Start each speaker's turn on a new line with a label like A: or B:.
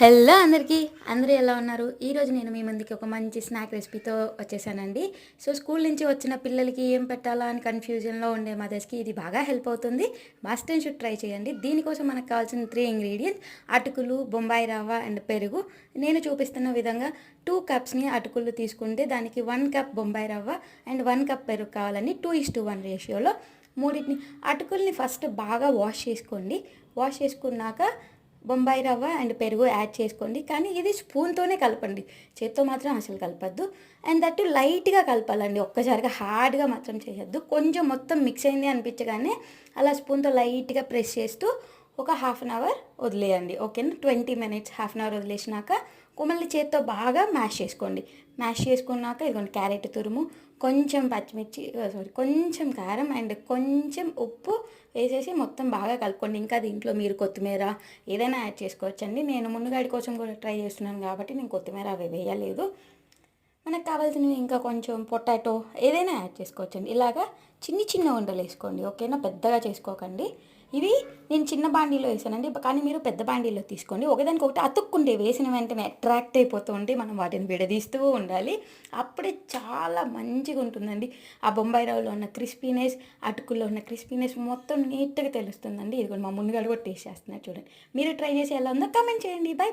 A: Hello అందరికీ అందరూ ఎలా ఉన్నారు? ఈరోజు నేను మీ ముందుకి ఒక మంచి స్నాక్ రెసిపీతో వచ్చేసానండి. సో స్కూల్ నుంచి వచ్చిన పిల్లలకి ఏం పెట్టాలా అని కన్ఫ్యూజన్లో ఉండే మదర్స్కి ఇది బాగా హెల్ప్ అవుతుంది. మస్ట్ అండ్ షుడ్ ట్రై చేయండి. దీనికోసం మనకు కావాల్సిన 3 ఇంగ్రీడియంట్స్ అటుకులు, బొంబాయి రవ్వ అండ్ పెరుగు. నేను చూపిస్తున్న విధంగా 2 కప్స్ని అటుకులు తీసుకుంటే దానికి 1 కప్ బొంబాయి రవ్వ అండ్ 1 కప్ పెరుగు కావాలండి. 2:1 రేషియోలో మూడింటిని అటుకుల్ని ఫస్ట్ బాగా వాష్ చేసుకోండి. వాష్ చేసుకున్నాక బొంబాయి రవ్వ అండ్ పెరుగు యాడ్ చేసుకోండి. కానీ ఇది స్పూన్తోనే కలపండి, చేత్తో మాత్రం అసలు కలపద్దు. అండ్ దట్టు లైట్గా కలపాలండి, ఒక్కసారిగా హార్డ్గా మాత్రం చేయొద్దు. కొంచెం మొత్తం మిక్స్ అయింది అనిపించగానే అలా స్పూన్తో లైట్గా ప్రెస్ చేస్తూ ఒక హాఫ్ అన్ అవర్ వదిలేయండి. ఓకేనా? 20 మినిట్స్ హాఫ్ అన్ అవర్ వదిలేసినాక మళ్ళీ చేత్తో బాగా మ్యాష్ చేసుకోండి. మ్యాష్ చేసుకున్నాక ఇదిగోండి క్యారెట్ తురుము, కొంచెం పచ్చిమిర్చి, కొంచెం కారం అండ్ కొంచెం ఉప్పు వేసేసి మొత్తం బాగా కలుపుకోండి. ఇంకా దీంట్లో మీరు కొత్తిమీర ఏదైనా యాడ్ చేసుకోవచ్చండి. నేను మునుగాడి కోసం కూడా ట్రై చేస్తున్నాను కాబట్టి నేను కొత్తిమీర అవి వేయలేదు. మనకు కావాల్సినవి ఇంకా కొంచెం పొటాటో ఏదైనా యాడ్ చేసుకోవచ్చండి. ఇలాగా చిన్న ఉండలు వేసుకోండి. ఓకేనా? పెద్దగా చేసుకోకండి. ఇవి నేను చిన్న బాండీలో వేసానండి, కానీ మీరు పెద్ద బాండీలో తీసుకోండి. ఒకదానికొకటి అతుక్కుంటే వేసిన వెంటనే అట్రాక్ట్ అయిపోతూ ఉంటే మనం వాటిని విడదీస్తూ ఉండాలి. అప్పుడే చాలా మంచిగా ఉంటుందండి. ఆ బొంబాయి రవ్వలో ఉన్న క్రిస్పీనెస్, అటుకుల్లో ఉన్న క్రిస్పీనెస్ మొత్తం నీట్గా తెలుస్తుందండి. ఇది కూడా మా మునుగాడు కూడా టేస్ట్ చేస్తున్నారు చూడండి. మీరు ట్రై చేసి ఎలా ఉందో కామెంట్ చేయండి. బై.